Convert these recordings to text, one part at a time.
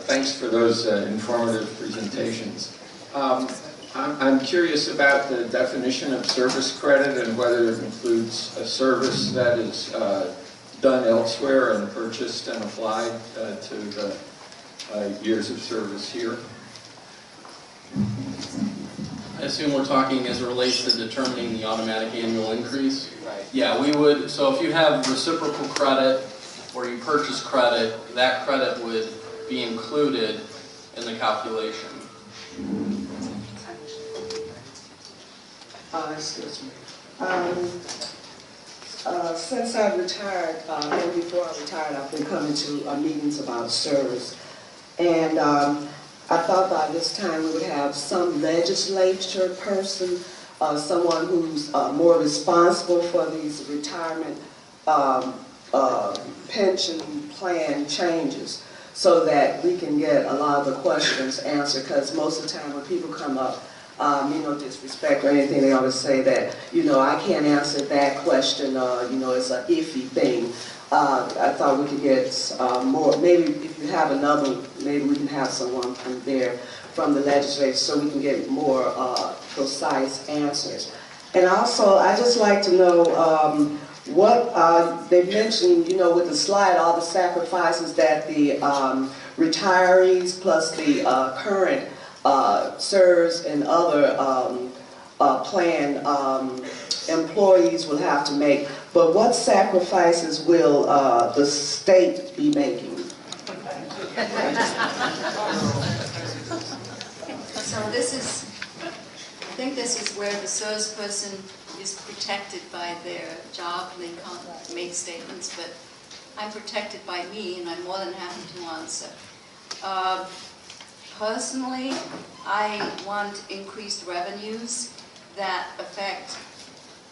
Thanks for those informative presentations. I'm curious about the definition of service credit and whether it includes a service that is done elsewhere and purchased and applied to the years of service here. I assume we're talking as it relates to determining the automatic annual increase? Right. Yeah, we would. So if you have reciprocal credit or you purchase credit, that credit would be included in the calculation. Excuse me. Since I retired, and before I retired, I've been coming to meetings about service. And I thought by this time we would have some legislature person, someone who's more responsible for these retirement pension plan changes, so that we can get a lot of the questions answered. Because most of the time when people come up, disrespect or anything, they always say that, I can't answer that question, it's an iffy thing. I thought we could get more, maybe if you have another, maybe we can have someone from there, from the legislature, so we can get more precise answers. And also, I just like to know what they mentioned, with the slide, all the sacrifices that the retirees plus the current CSRS and other plan employees will have to make. But what sacrifices will the state be making? So I think this is where the CSRS person is protected by their job. They can't make statements, but I'm protected by me, and I'm more than happy to answer. Personally, I want increased revenues that affect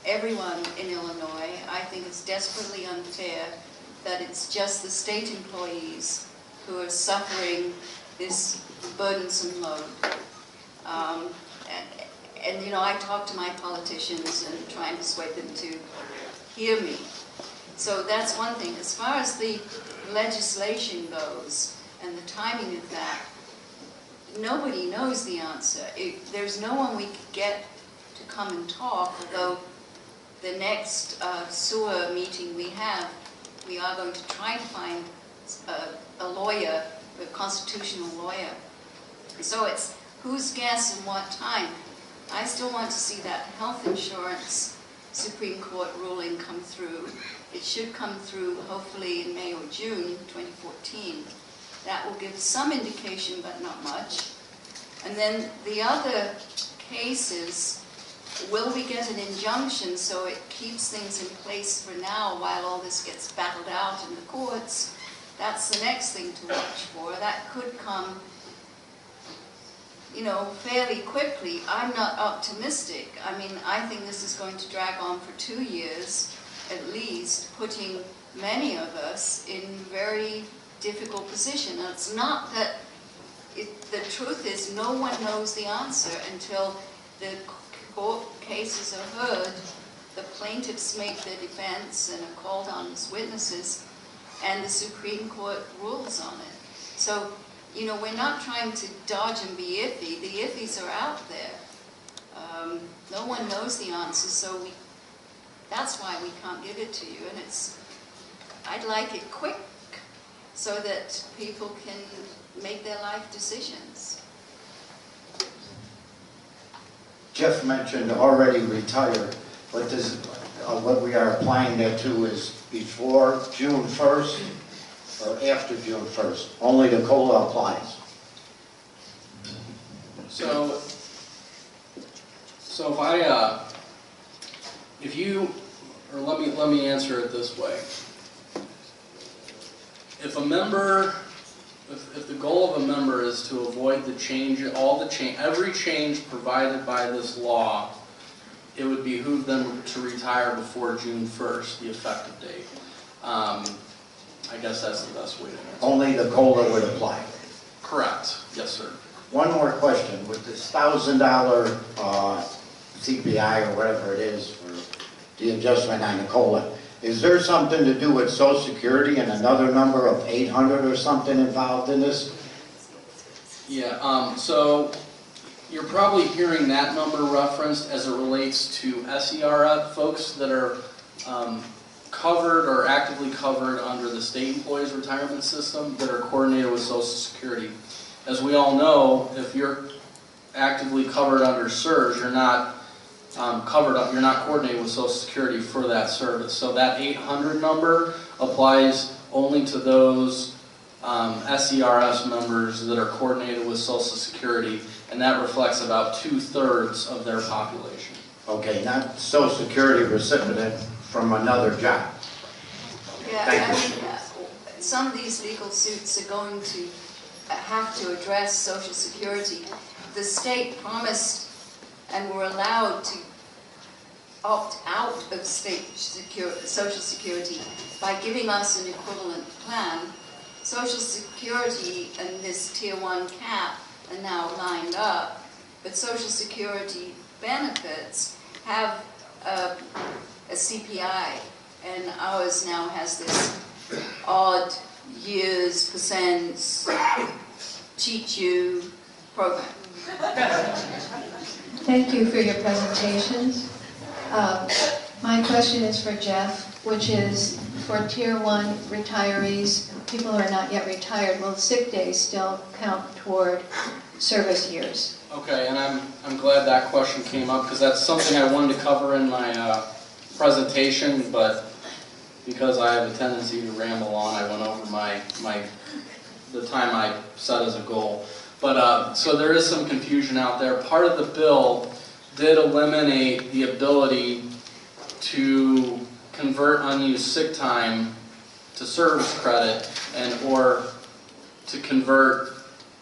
everyone in Illinois. I think it's desperately unfair that it's just the state employees who are suffering this burdensome load. And I talk to my politicians and try and persuade them to hear me. So that's one thing. As far as the legislation goes and the timing of that, nobody knows the answer. There's no one we could get to come and talk, although the next SUAA meeting we are going to try to find a lawyer, a constitutional lawyer. So it's whose guess and what time. I still want to see that health insurance Supreme Court ruling come through. It should come through hopefully in May or June 2014. That will give some indication, but not much. And then the other cases, will we get an injunction so it keeps things in place for now while all this gets battled out in the courts? That's the next thing to watch for. That could come, fairly quickly. I'm not optimistic. I mean, I think this is going to drag on for 2 years at least, putting many of us in very difficult position. And it's not that, the truth is no one knows the answer until the court cases are heard, the plaintiffs make their defense and are called on as witnesses, and the Supreme Court rules on it. So, we're not trying to dodge and be iffy. The iffies are out there. No one knows the answer, so that's why we can't give it to you. And I'd like it quick, so that people can make their life decisions. Jeff mentioned already retired, but what we are applying that to is before June 1st or after June 1st. Only the COLA applies. So let me answer it this way. If the goal of a member is to avoid the change, every change provided by this law, it would behoove them to retire before June 1st, the effective date. I guess that's the best way to answer. Only the COLA would apply. Correct. Yes, sir. One more question. With this $1,000 CPI or whatever it is for the adjustment on the COLA, is there something to do with Social Security and another number of 800 or something involved in this? Yeah, so you're probably hearing that number referenced as it relates to SERF folks that are covered or actively covered under the state employees retirement system that are coordinated with Social Security. As we all know, if you're actively covered under SERS, you're not you're not coordinated with Social Security for that service. So that 800 number applies only to those SERS members that are coordinated with Social Security, and that reflects about 2/3 of their population. Okay, not Social Security recipient from another job. Yeah, Thank I you. mean, some of these legal suits are going to have to address Social Security. The state promised and were allowed to opt out of Social Security by giving us an equivalent plan. Social Security and this Tier 1 cap are now lined up, but Social Security benefits have a CPI, and ours now has this odd years, percents, cheat you program. Thank you for your presentations. My question is for Jeff, which is for Tier 1 retirees, people who are not yet retired, will sick days still count toward service years? Okay, and I'm glad that question came up because that's something I wanted to cover in my presentation, but because I have a tendency to ramble on, I went over the time I set as a goal. But so there is some confusion out there. Part of the bill did eliminate the ability to convert unused sick time to service credit or to convert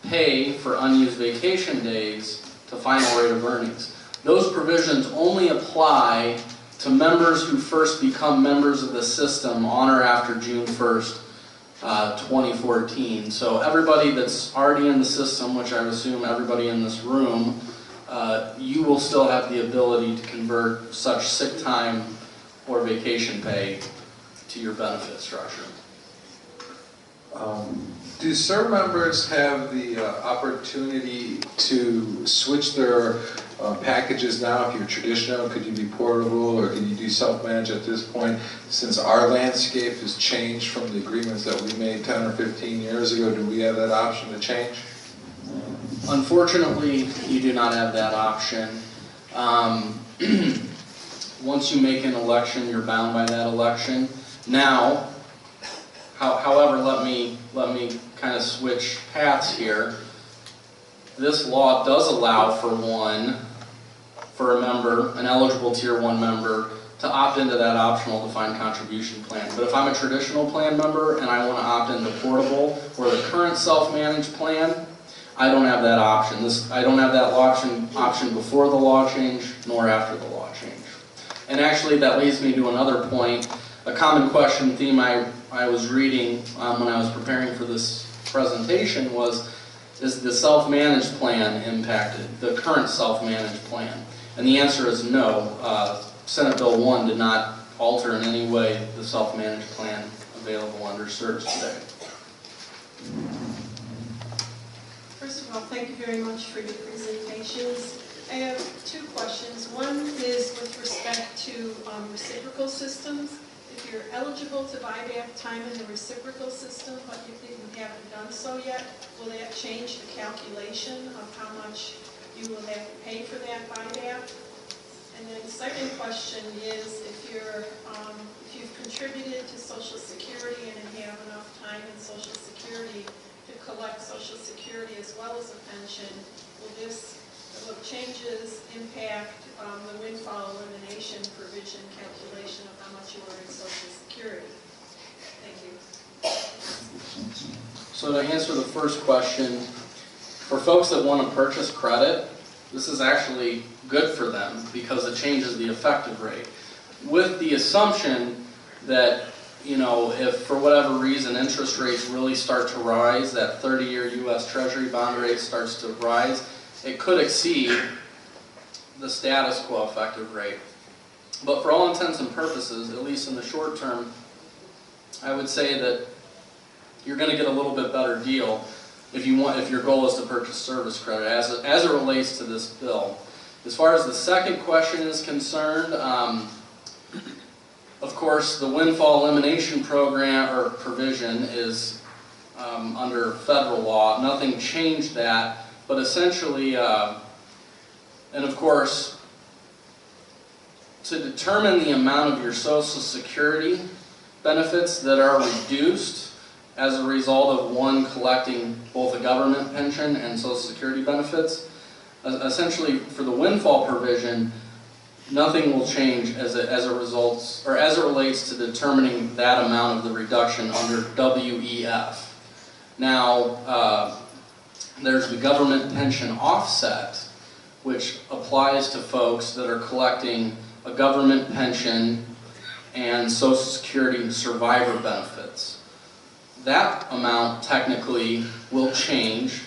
pay for unused vacation days to final rate of earnings. Those provisions only apply to members who first become members of the system on or after June 1st, 2014. So everybody that's already in the system, which I assume everybody in this room, you will still have the ability to convert such sick time or vacation pay to your benefit structure. Do SER members have the opportunity to switch their packages now? If you're traditional, could you be portable, or can you do self-manage at this point? Since our landscape has changed from the agreements that we made 10 or 15 years ago, do we have that option to change? Unfortunately, you do not have that option. Once you make an election, you're bound by that election. Now, however, let me kind of switch paths here. This law does allow for a member, an eligible Tier 1 member, to opt into that optional defined contribution plan. But if I'm a traditional plan member and I want to opt into portable or the current self-managed plan, I don't have that option. I don't have that option before the law change nor after the law change. And actually that leads me to another point. A common question theme I was reading when I was preparing for this presentation was, is the self-managed plan impacted, the current self-managed plan? And the answer is no. Senate Bill 1 did not alter in any way the self-managed plan available under CERS today. First of all, thank you very much for your presentations. I have two questions. One is with respect to reciprocal systems. If you're eligible to buy back time in the reciprocal system, but you haven't done so yet, will that change the calculation of how much you will have to pay for that buyback? And then the second question is, if you've contributed to Social Security and have enough time in Social Security to collect Social Security as well as a pension, will changes impact the windfall elimination provision calculation of how much you are in Social Security? Thank you. So to answer the first question, for folks that want to purchase credit, this is actually good for them because it changes the effective rate. With the assumption that, if for whatever reason interest rates really start to rise, that 30-year U.S. Treasury bond rate starts to rise, it could exceed the status quo effective rate. But for all intents and purposes, at least in the short term, I would say that you're going to get a little bit better deal. if your goal is to purchase service credit as it relates to this bill. As far as the second question is concerned, of course, the windfall elimination program or provision is under federal law. Nothing changed that, but essentially, and of course, to determine the amount of your Social Security benefits that are reduced as a result of one collecting both a government pension and Social Security benefits, essentially for the windfall provision, nothing will change as it relates to determining that amount of the reduction under WEF. Now, there's the government pension offset, which applies to folks that are collecting a government pension and Social Security survivor benefits. That amount technically will change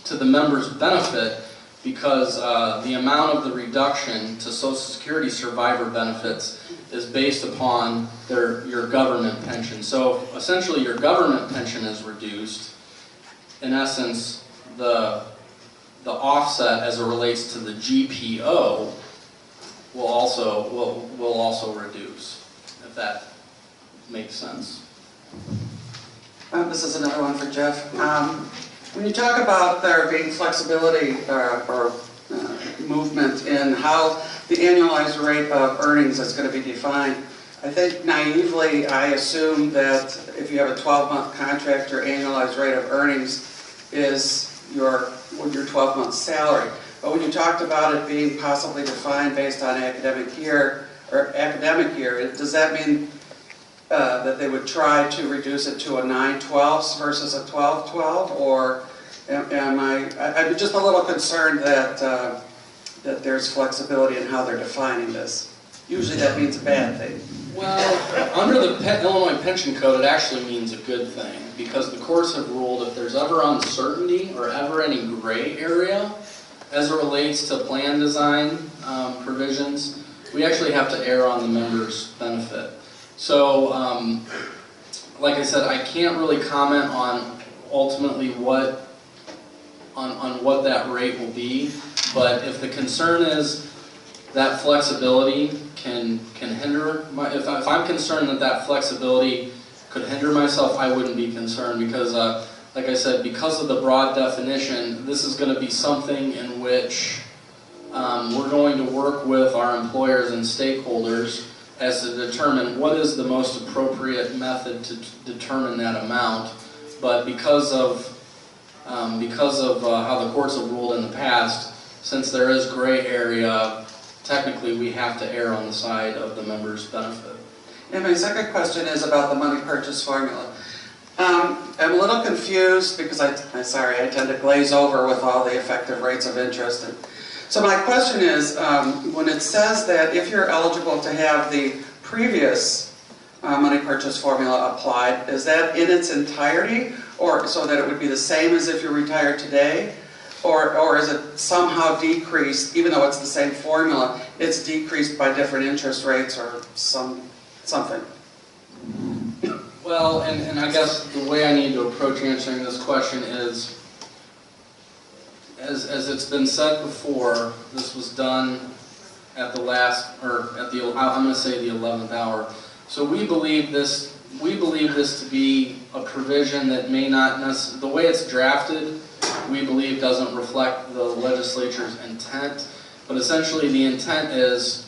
to the member's benefit because the amount of the reduction to Social Security survivor benefits is based upon your government pension. So essentially your government pension is reduced. In essence, the offset as it relates to the GPO will also reduce, if that makes sense. This is another one for Jeff. When you talk about there being flexibility or movement in how the annualized rate of earnings is going to be defined, I think naively I assume that if you have a 12-month contract, your annualized rate of earnings is your 12-month salary. But when you talked about it being possibly defined based on academic year, does that mean that they would try to reduce it to a 9/12 versus a 12/12, or I'm just a little concerned that that there's flexibility in how they're defining this. Usually that means a bad thing. Well, under the Illinois Pension Code, it actually means a good thing, because the courts have ruled if there's ever uncertainty or ever any gray area as it relates to plan design provisions, we actually have to err on the member's benefit. So, like I said, I can't really comment on ultimately what that rate will be, but if the concern is that flexibility can hinder if I'm concerned that flexibility could hinder myself, I wouldn't be concerned, because like I said, because of the broad definition, this is going to be something in which we're going to work with our employers and stakeholders as to determine what is the most appropriate method to determine that amount. But because of how the courts have ruled in the past, since there is gray area, technically we have to err on the side of the member's benefit. And my second question is about the money purchase formula. I'm a little confused because I tend to glaze over with all the effective rates of interest. So my question is, when it says that if you're eligible to have the previous money purchase formula applied, is that in its entirety, or so that it would be the same as if you're retired today? Or is it somehow decreased, even though it's the same formula, it's decreased by different interest rates or something? Well, and I guess the way I need to approach answering this question is, as it's been said before, this was done at the last, or at the, I'm going to say the 11th hour. So we believe this to be a provision that may not necessarily, the way it's drafted, we believe doesn't reflect the legislature's intent. But essentially the intent is,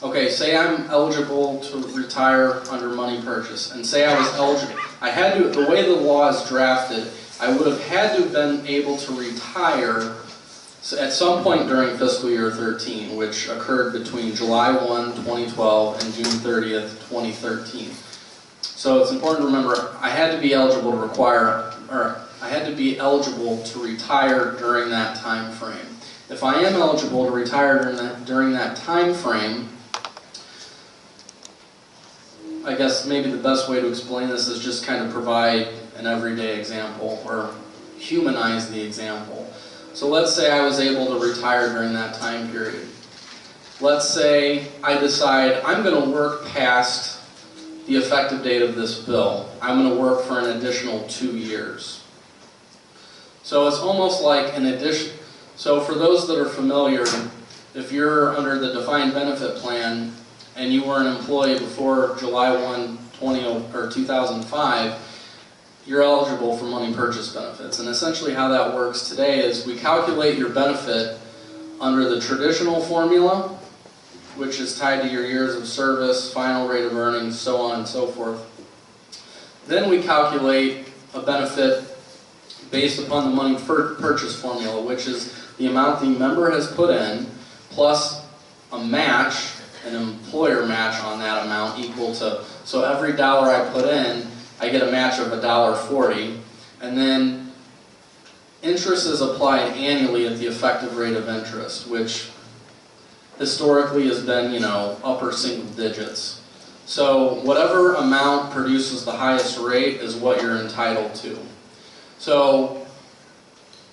okay, say I'm eligible to retire under money purchase, and say I was eligible, I had to, the way the law is drafted, I would have had to have been able to retire at some point during fiscal year 13, which occurred between July 1, 2012 and June 30th, 2013. So it's important to remember, I had to be eligible to retire during that time frame. If I am eligible to retire during that time frame, I guess maybe the best way to explain this is just kind of provide an everyday example or humanize the example. So let's say I was able to retire during that time period. Let's say I decide I'm going to work past the effective date of this bill. I'm going to work for an additional 2 years. So it's almost like an addition. So for those that are familiar, if you're under the defined benefit plan and you were an employee before July 1, 2005, you're eligible for money purchase benefits. And essentially how that works today is we calculate your benefit under the traditional formula, which is tied to your years of service, final rate of earnings, so on and so forth. Then we calculate a benefit based upon the money purchase formula, which is the amount the member has put in, plus a match, an employer match on that amount equal to, so every dollar I put in, I get a match of $1.40, and then interest is applied annually at the effective rate of interest, which historically has been, upper single digits. So whatever amount produces the highest rate is what you're entitled to. So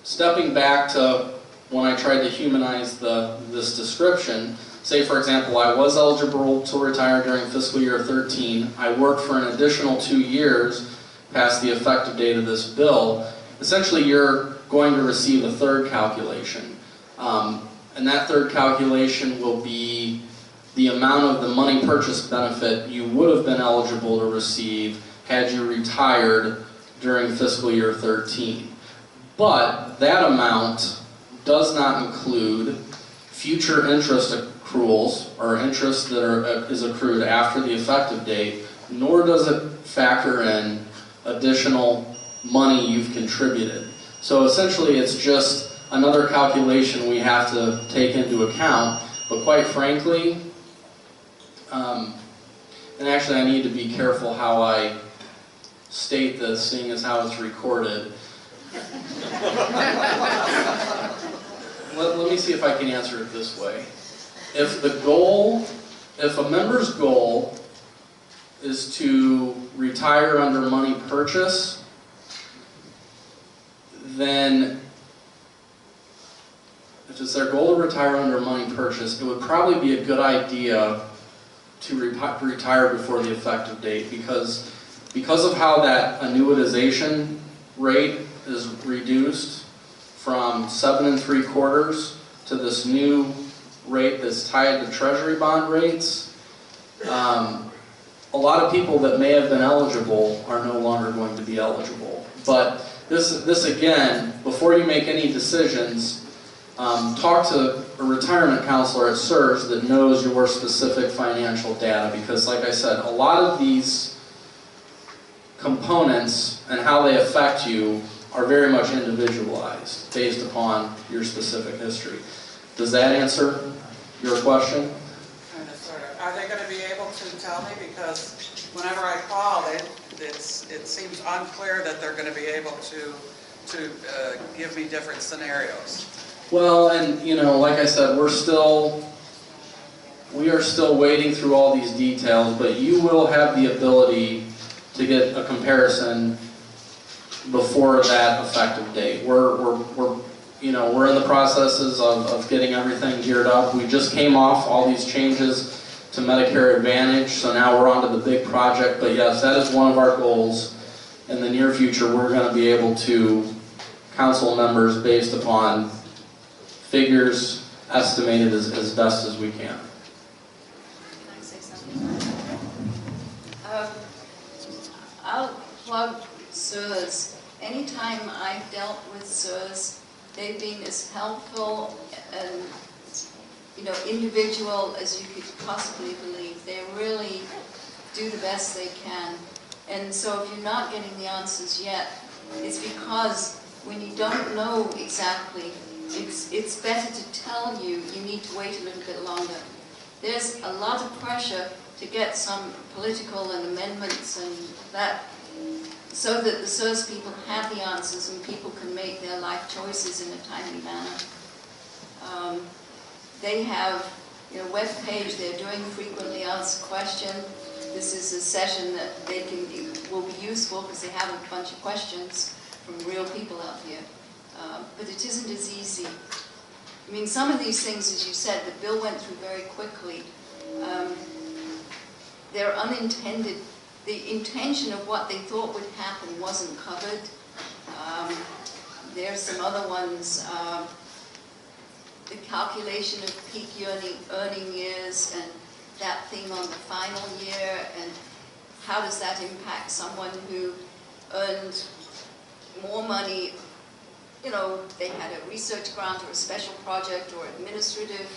stepping back to when I tried to humanize this description, say for example I was eligible to retire during fiscal year 13, I worked for an additional 2 years past the effective date of this bill, essentially you're going to receive a third calculation. And that third calculation will be the amount of the money purchase benefit you would have been eligible to receive had you retired during fiscal year 13. But that amount does not include future interest accruals or interest that is accrued after the effective date, nor does it factor in additional money you've contributed. So essentially it's just another calculation we have to take into account, but quite frankly, and actually I need to be careful how I state this, seeing as how it's recorded. Let me see if I can answer it this way. If a member's goal is to retire under money purchase, then if it's their goal to retire under money purchase, it would probably be a good idea to retire before the effective date because of how that annuitization rate is reduced from 7 3/4 to this new rate that's tied to Treasury bond rates. A lot of people that may have been eligible are no longer going to be eligible. But this again, before you make any decisions, talk to a retirement counselor at SERS that knows your specific financial data because, like I said, a lot of these components and how they affect you are very much individualized based upon your specific history. Does that answer your question? Kind of, sort of. Are they going to be able to tell me? Because whenever I call, it seems unclear that they're going to be able to give me different scenarios. Well, and like I said, we are still wading through all these details, but you will have the ability to get a comparison before that effective date. We're in the processes of getting everything geared up. We just came off all these changes to Medicare Advantage, so now we're on to the big project. But yes, that is one of our goals. In the near future, we're going to be able to counsel members based upon figures estimated as best as we can. Can I say something? I'll plug SERS. Anytime I've dealt with SERS, they've been as helpful and individual as you could possibly believe. They really do the best they can. And so if you're not getting the answers yet, it's because when you don't know exactly, it's better to tell you need to wait a little bit longer. There's a lot of pressure to get some political and amendments and that, so that the SERS people have the answers and people can make their life choices in a timely manner. They have a web page, they're doing frequently asked questions. This is a session that will be useful because they have a bunch of questions from real people out here. But it isn't as easy. I mean, some of these things, as you said, the bill went through very quickly. They're unintended. The intention of what they thought would happen wasn't covered. There's some other ones, the calculation of peak earning years and that theme on the final year, and how does that impact someone who earned more money, you know, they had a research grant or a special project or administrative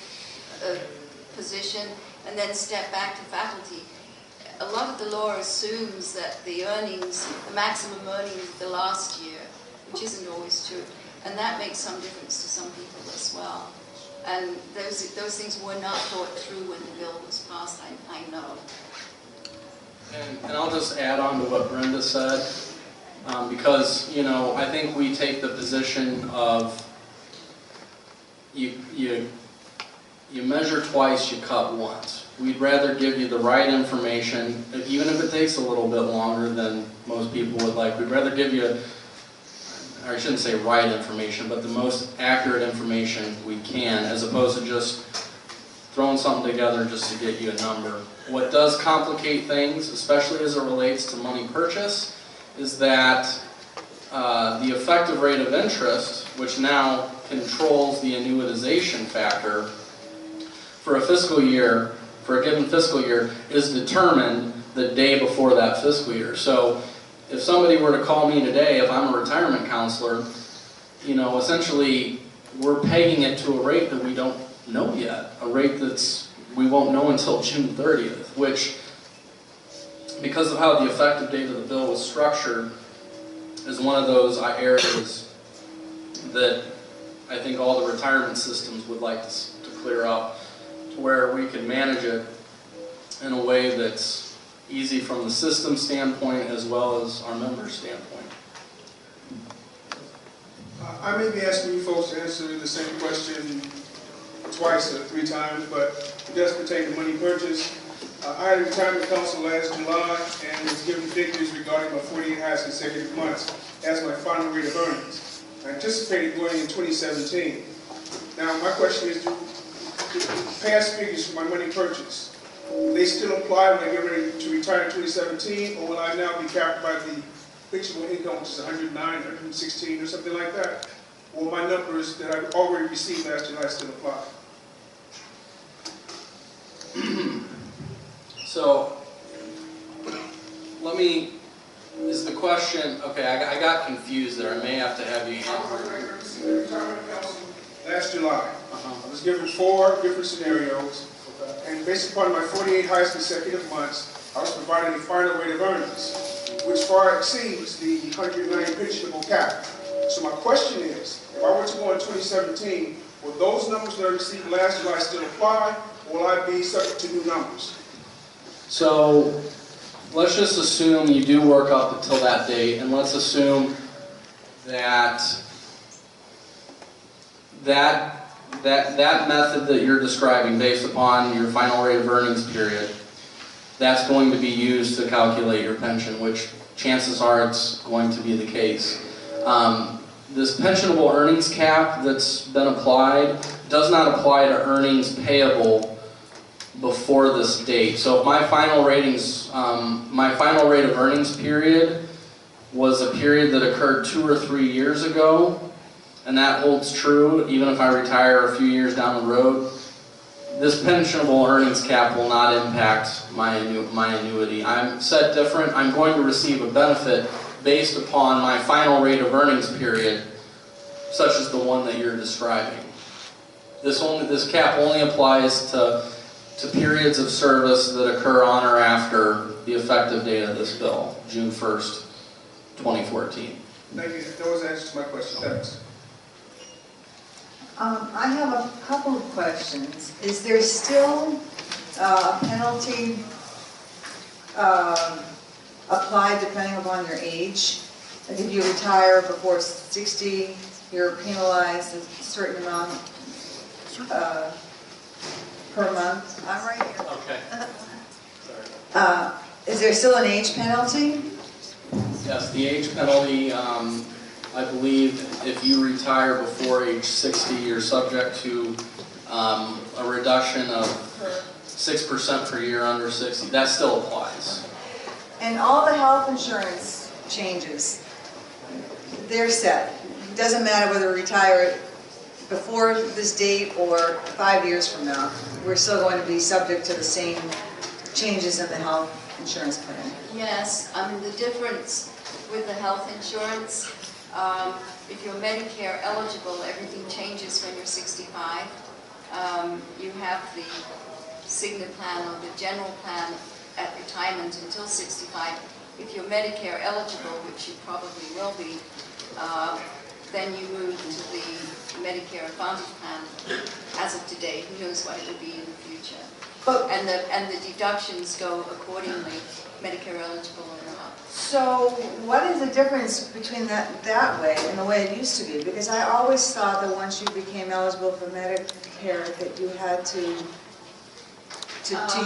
position, and then step back to faculty. A lot of the law assumes that the earnings, the maximum earnings of the last year, which isn't always true, and that makes some difference to some people as well. And those things were not thought through when the bill was passed, I know. And I'll just add on to what Brenda said, because, you know, I think we take the position of you measure twice, you cut once. We'd rather give you the right information, even if it takes a little bit longer than most people would like. We'd rather give you, I shouldn't say right information, but the most accurate information we can, as opposed to just throwing something together just to get you a number. What does complicate things, especially as it relates to money purchase, is that the effective rate of interest, which now controls the annuitization factor for a fiscal year, for a given fiscal year, is determined the day before that fiscal year. So if somebody were to call me today, if I'm a retirement counselor, you know, essentially we're pegging it to a rate that we don't know yet, a rate that's we won't know until June 30th, which, because of how the effective date of the bill was structured, is one of those areas that I think all the retirement systems would like to clear up, to where we can manage it in a way that's easy from the system standpoint as well as our members' standpoint. I may be asking you folks to answer the same question twice or 3 times, but it does pertain to money purchase. I had a retirement council last July and was given figures regarding my 48 highest consecutive months as my final rate of earnings. I anticipated going in 2017. Now, my question is, do past figures for my money purchase, they still apply when I get ready to retire in 2017, or will I now be capped by the fixable income, which is 109, 116, or something like that? Or my numbers that I already received last July still apply? So, let me, is the question, okay, I got confused there. I may have to have you answer. Retirement council last July. I was given 4 different scenarios, and based upon my 48 highest consecutive months, I was provided a final rate of earnings, which far exceeds the 109 pensionable cap. So my question is, if I were to go in 2017, will those numbers that I received last July still apply, or will I be subject to new numbers? So, let's just assume you do work up until that date, and let's assume that that method that you're describing, based upon your final rate of earnings period, that's going to be used to calculate your pension, which chances are it's going to be the case. This pensionable earnings cap that's been applied does not apply to earnings payable before this date. So if my final ratings, my final rate of earnings period was a period that occurred 2 or 3 years ago, and that holds true even if I retire a few years down the road, this pensionable earnings cap will not impact my annuity. I'm set different. I'm going to receive a benefit based upon my final rate of earnings period, such as the one that you're describing. This cap only applies to periods of service that occur on or after the effective date of this bill, June 1st, 2014. Thank you. That was the answer to my question. Thanks. I have a couple of questions. Is there still a penalty applied depending upon your age? Like if you retire before 60, you're penalized a certain amount per month? I'm right here. Okay. Sorry. Is there still an age penalty? Yes, the age penalty, I believe if you retire before age 60, you're subject to a reduction of 6% per year under 60. That still applies. And all the health insurance changes, they're set. it doesn't matter whether we retire before this date or 5 years from now, we're still going to be subject to the same changes in the health insurance plan. Yes, I mean, the difference with the health insurance, if you're Medicare eligible, everything changes when you're 65. You have the Cigna plan or the general plan at retirement until 65. If you're Medicare eligible, which you probably will be, then you move to the Medicare Advantage plan as of today. Who knows what it will be in the future? But, And the deductions go accordingly, Medicare eligible or not. so what is the difference between that way and the way it used to be? Because I always thought that once you became eligible for Medicare, that you had to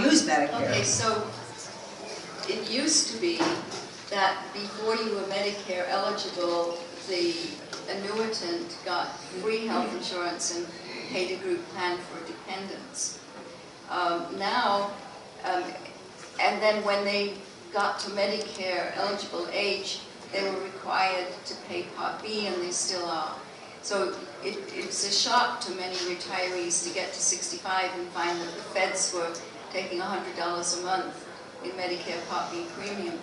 use Medicare. Okay, so it used to be that before you were Medicare eligible, the annuitant got free health insurance and paid a group plan for dependents. And then when they got to Medicare eligible age, they were required to pay Part B, and they still are. So it's a shock to many retirees to get to 65 and find that the feds were taking $100 a month in Medicare Part B premium.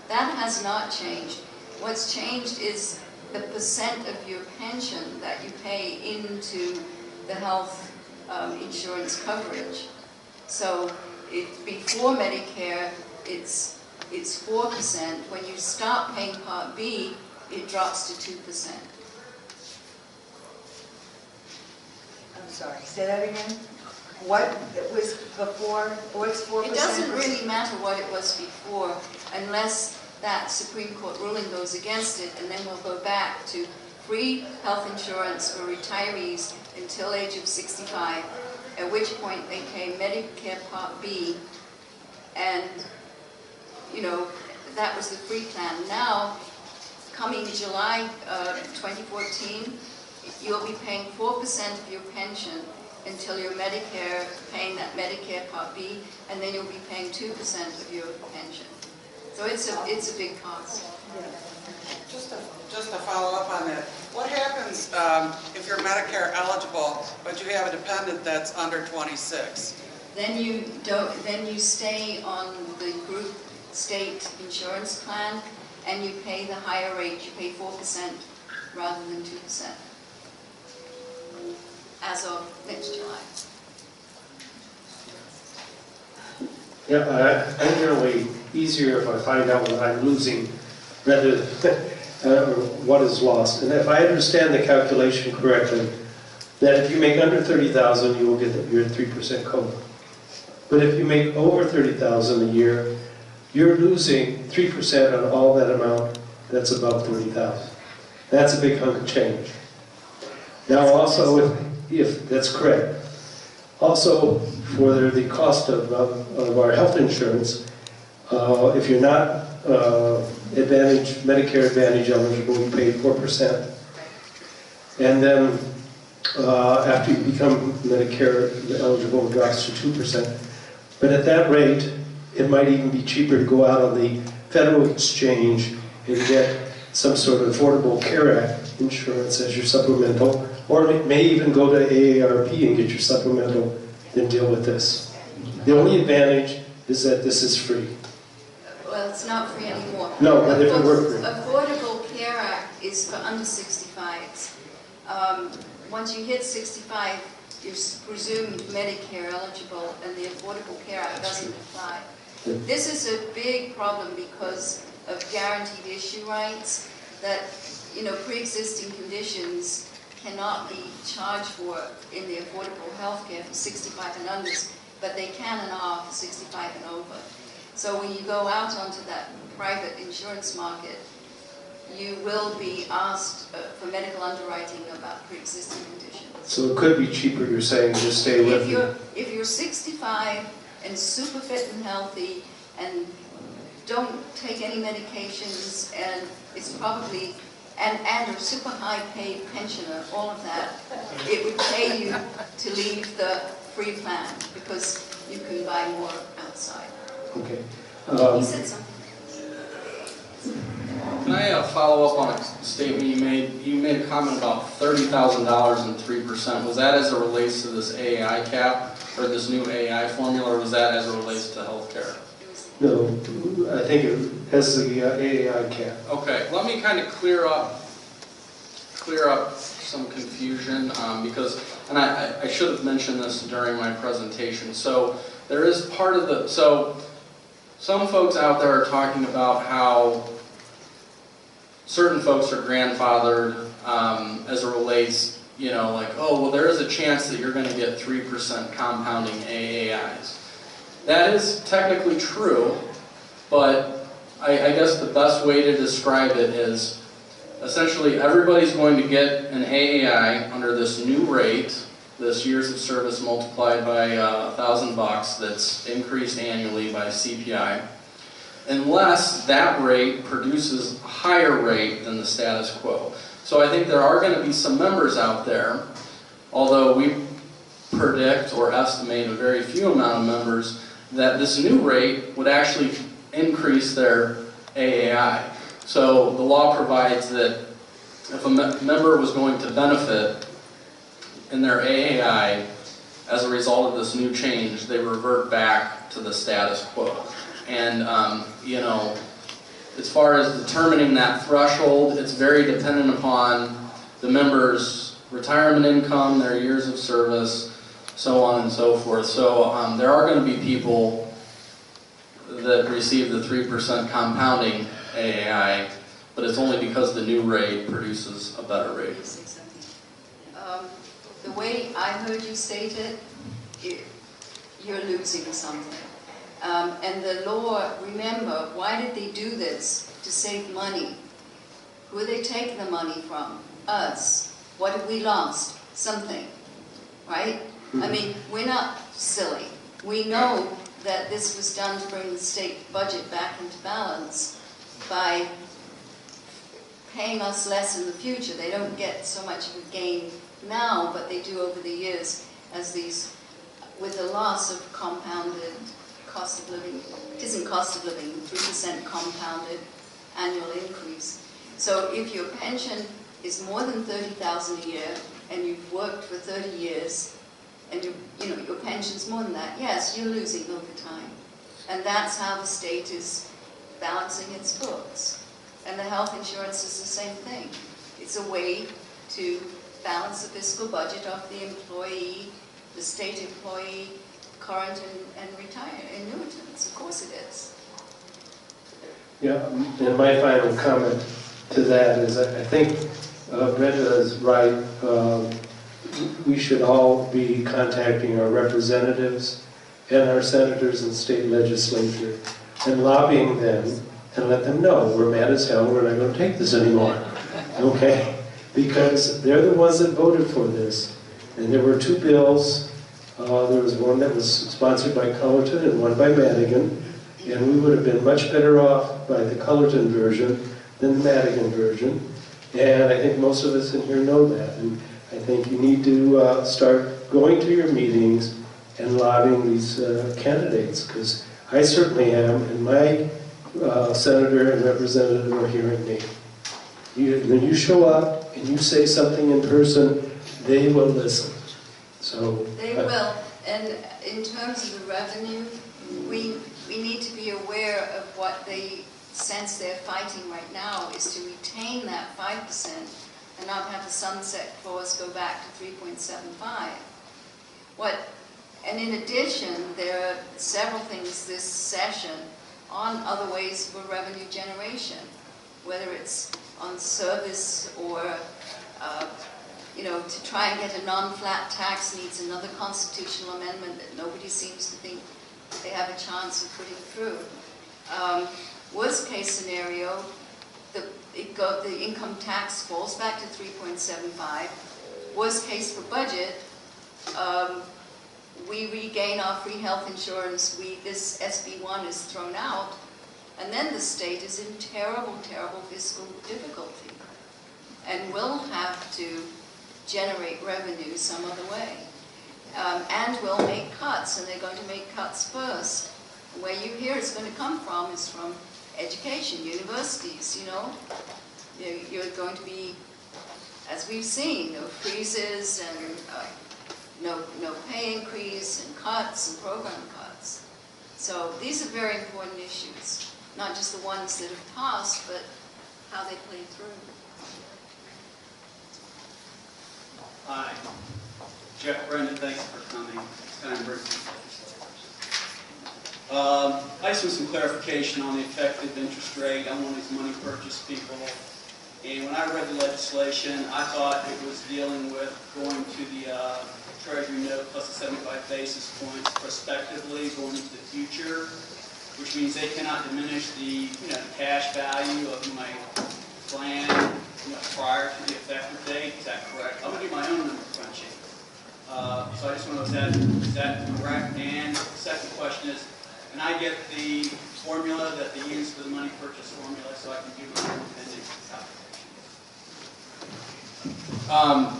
That has not changed. What's changed is the percent of your pension that you pay into the health insurance coverage. So before Medicare, it's 4%. When you stop paying Part B, it drops to 2%. I'm sorry, say that again? What it was before, what's 4%? It doesn't really matter what it was before, unless that Supreme Court ruling goes against it, and then we'll go back to free health insurance for retirees until age of 65, at which point they pay Medicare Part B, and, you know, that was the free plan. Now, coming July 2014, you'll be paying 4% of your pension until you're Medicare, paying that Medicare Part B, and then you'll be paying 2% of your pension. So it's a big cost. Just to follow up on that, what happens if you're Medicare eligible, but you have a dependent that's under 26? Then you stay on the group state insurance plan, and you pay the higher rate. You pay 4% rather than 2%. As of next July. Yeah, I'm generally easier if I find out what I'm losing rather than what is lost. And if I understand the calculation correctly, that if you make under 30,000, you will get your 3% COLA. But if you make over 30,000 a year, you're losing 3% on all that amount that's above 30,000. That's a big hunk of change. Now also, if that's correct. Also, for the cost of our health insurance, if you're not Medicare Advantage eligible, you pay 4%. And then after you become Medicare eligible, it drops to 2%. But at that rate, it might even be cheaper to go out on the federal exchange and get some sort of Affordable Care Act insurance as your supplemental, or it may even go to AARP and get your supplemental, then deal with this. The only advantage is that this is free. Well, it's not free anymore. No, but if it were free. Affordable Care Act is for under 65s. Once you hit 65, you're presumed Medicare eligible, and the Affordable Care Act doesn't apply. This is a big problem because of guaranteed issue rights, that, you know, pre-existing conditions cannot be charged for in the affordable health care for 65 and unders, but they can and are for 65 and over. So when you go out onto that private insurance market, you will be asked for medical underwriting about pre-existing conditions. So it could be cheaper, you're saying, just stay with it. If you're 65 and super fit and healthy and don't take any medications, and it's probably, and a super high paid pensioner, all of that, it would pay you to leave the free plan because you can buy more outside. Okay. He said something. Can I follow up on a statement you made? You made a comment about $30,000 and 3%. Was that as it relates to this AAI cap, or this new AAI formula, or was that as it relates to healthcare? No, I think it has the AAI cap. Okay, let me kind of clear up some confusion, because, and I should have mentioned this during my presentation. So there is part of the, so some folks out there are talking about how certain folks are grandfathered as it relates, you know, like, oh, well, there is a chance that you're going to get 3% compounding AAIs. That is technically true, but I guess the best way to describe it is essentially everybody's going to get an AAI under this new rate, this years of service multiplied by $1,000 that's increased annually by CPI, unless that rate produces a higher rate than the status quo. So I think there are going to be some members out there, although we predict or estimate a very few amount of members, that this new rate would actually increase their AAI. So the law provides that if a member was going to benefit in their AAI as a result of this new change, they revert back to the status quo. And, you know, as far as determining that threshold, it's very dependent upon the member's retirement income, their years of service, so on and so forth. So there are going to be people that receive the 3% compounding AAI, but it's only because the new rate produces a better rate. The way I heard you state it, you're losing something. And the law, remember, why did they do this? To save money. Who are they taking the money from? Us. What have we lost? Something. Right? I mean, we're not silly. We know that this was done to bring the state budget back into balance by paying us less in the future. They don't get so much of a gain now, but they do over the years as these, with the loss of compounded cost of living, it isn't cost of living, 3% compounded annual increase. So if your pension is more than $30,000 a year and you've worked for 30 years and your pension's more than that, yes, you're losing over time. And that's how the state is balancing its books. And the health insurance is the same thing. It's a way to balance the fiscal budget of the employee, the state employee, current and retired annuitants. Of course it is. Yeah, and my final comment to that is I think Brenda is right. We should all be contacting our representatives and our senators and state legislature and lobbying them and let them know we're mad as hell, we're not going to take this anymore. Okay? Because they're the ones that voted for this. And there were two bills. There was one that was sponsored by Cullerton and one by Madigan. And we would have been much better off by the Cullerton version than the Madigan version. And I think most of us in here know that. And I think you need to start going to your meetings and lobbying these candidates, because I certainly am, and my senator and representative are hearing me. When you show up and you say something in person, they will listen. So they will. And in terms of the revenue, we need to be aware of what they sense they're fighting right now is to retain that 5% and not have the sunset clause go back to 3.75. And in addition, there are several things this session on other ways for revenue generation, whether it's on service or, to try and get a non-flat tax needs another constitutional amendment that nobody seems to think they have a chance of putting through. Worst case scenario, the income tax falls back to 3.75. Worst case for budget, we regain our free health insurance, this SB1 is thrown out, and then the state is in terrible, terrible fiscal difficulty. And will have to generate revenue some other way. And will make cuts, and they're going to make cuts first. Where you hear it's going to come from is from education, universities, you're going to be, as we've seen, freezes and no pay increase and cuts and program cuts. So these are very important issues, not just the ones that have passed, but how they play through. Hi, Jeff, Brenda, thanks for coming. It's kind of brief. I just want some clarification on the effective interest rate. I'm one of these money purchase people. And when I read the legislation, I thought it was dealing with going to the Treasury note plus the 75 basis points prospectively going into the future, which means they cannot diminish the cash value of my plan prior to the effective date. Is that correct? I'm going to do my own number crunching. So I just want to know is that correct? And the second question is, can I get the formula that they use for the money purchase formula so I can do my independent calculation?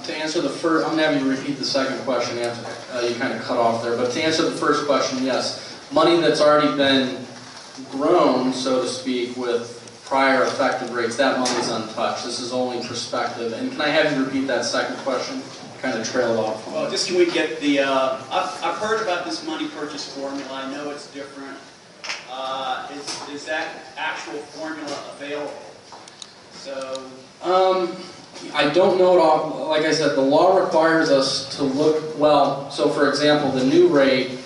To answer the first, I'm going to have you repeat the second question after you kind of cut off there. But to answer the first question, yes. Money that's already been grown, so to speak, with prior effective rates, that money's untouched. This is only prospective. And can I have you repeat that second question? Kind of trailed off. Well, just can we get the, I've heard about this money purchase formula. I know it's different. Is that actual formula available? So. I don't know it all. Like I said, the law requires us to look, well, so for example, the new rate,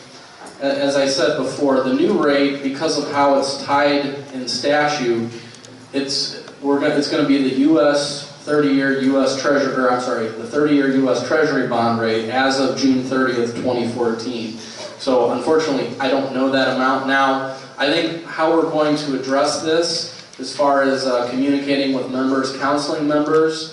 as I said before, the new rate, because of how it's tied in statute, it's going to be the U.S. 30-year U.S. Treasury, or I'm sorry, the 30-year U.S. Treasury bond rate as of June 30th, 2014. So unfortunately, I don't know that amount now. I think how we're going to address this, as far as communicating with members, counseling members,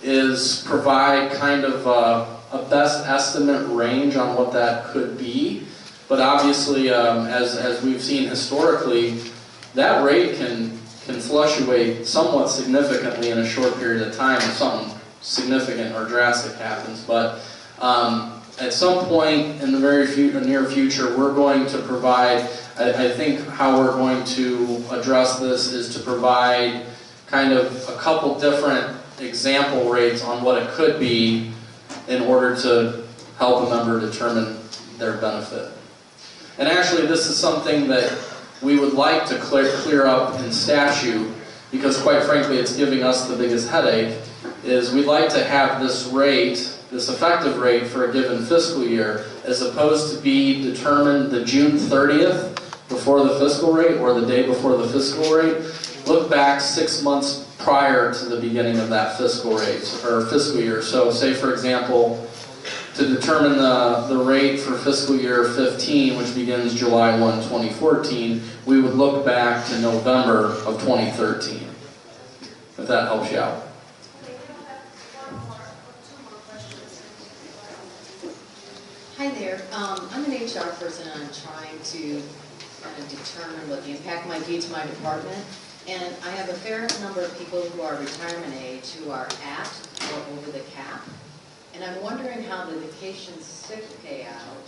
is provide kind of a best estimate range on what that could be. But obviously, as we've seen historically, that rate can fluctuate somewhat significantly in a short period of time if something significant or drastic happens. But at some point in the very near future, we're going to provide, I think how we're going to address this is to provide kind of a couple different example rates on what it could be in order to help a member determine their benefit. And actually, this is something that we would like to clear up in statute, because quite frankly, it's giving us the biggest headache, is we'd like to have this rate, this effective rate for a given fiscal year, as opposed to be determined the June 30th before the fiscal rate or the day before the fiscal rate, look back 6 months prior to the beginning of that fiscal rate or fiscal year. So say for example, to determine the rate for fiscal year 15, which begins July 1, 2014, we would look back to November of 2013, if that helps you out. Hi there. I'm an HR person and I'm trying to kind of determine what the impact might be to my department. And I have a fair number of people who are retirement age who are at or over the cap. And I'm wondering how the vacation sick payout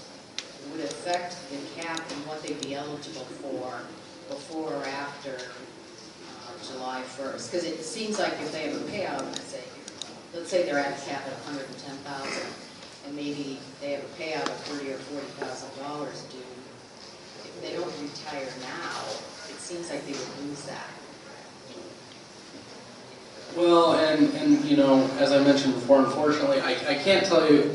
would affect the cap and what they'd be eligible for before or after July 1st. Because it seems like if they have a payout, let's say they're at a cap at $110,000, and maybe they have a payout of $30,000 or $40,000 due. If they don't retire now, it seems like they would lose that. Well, and you know, as I mentioned before, unfortunately, I can't tell you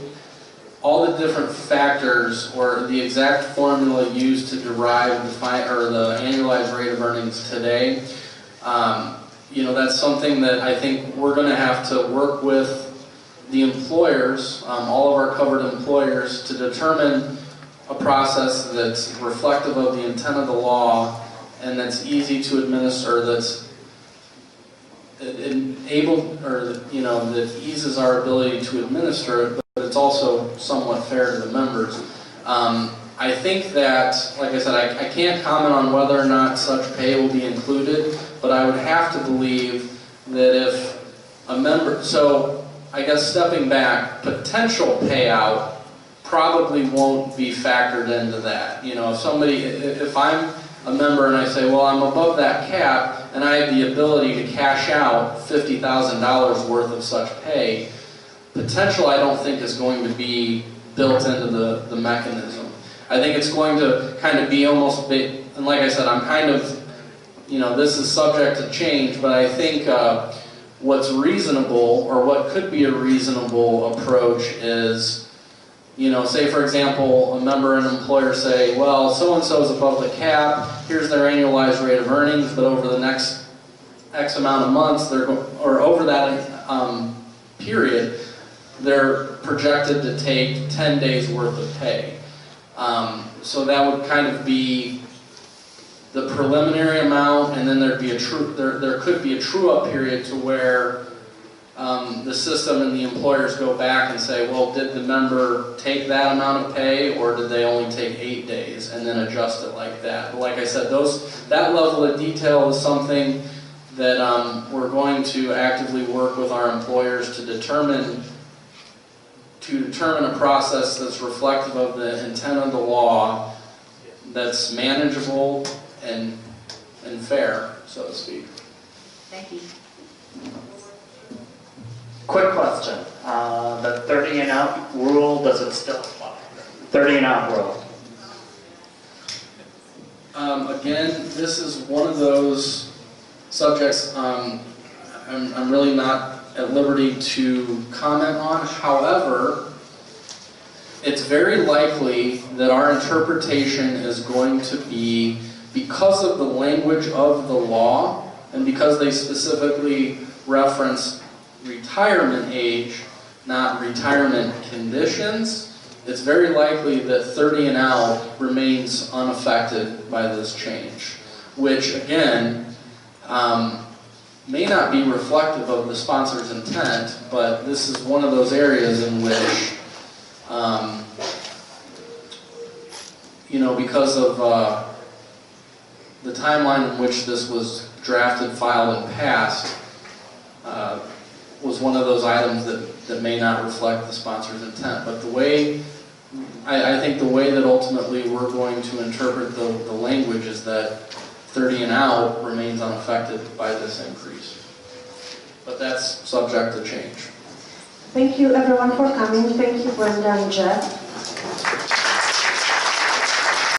all the different factors or the exact formula used to derive the annualized rate of earnings today. You know, that's something that I think we're going to have to work with the employers, all of our covered employers, to determine a process that's reflective of the intent of the law and that's easy to administer, that's that eases our ability to administer it, but it's also somewhat fair to the members. I think that, like I said, I can't comment on whether or not such pay will be included, but I would have to believe that if a member, so I guess stepping back, potential payout probably won't be factored into that. You know, if a member and I say, well, I'm above that cap and I have the ability to cash out $50,000 worth of such pay, potential I don't think is going to be built into the mechanism. I think it's going to kind of be almost, and like I said, I'm kind of, you know, this is subject to change, but I think what's reasonable, or what could be a reasonable approach is, you know, say for example, a member and employer say, well, so-and-so is above the cap, here's their annualized rate of earnings, but over the next X amount of months, or over that period, they're projected to take 10 days worth of pay. So that would kind of be the preliminary amount, and then there could be a true-up period to where the system and the employers go back and say, well, did the member take that amount of pay, or did they only take 8 days, and then adjust it like that. But like I said, that level of detail is something that we're going to actively work with our employers to determine a process that's reflective of the intent of the law, that's manageable and fair, so to speak. Thank you. Quick question. The 30 and out rule, does it still apply? 30 and out rule. Again, this is one of those subjects I'm really not at liberty to comment on. However, it's very likely that our interpretation is going to be, because of the language of the law, and because they specifically reference retirement age, not retirement conditions, it's very likely that 30 and out remains unaffected by this change, which again, may not be reflective of the sponsor's intent, but this is one of those areas in which, you know, because of the timeline in which this was drafted, filed, and passed, was one of those items that may not reflect the sponsor's intent. But the way, I think the way that ultimately we're going to interpret the language is that 30 and out remains unaffected by this increase. But that's subject to change. Thank you everyone for coming. Thank you Brenda and Jeff.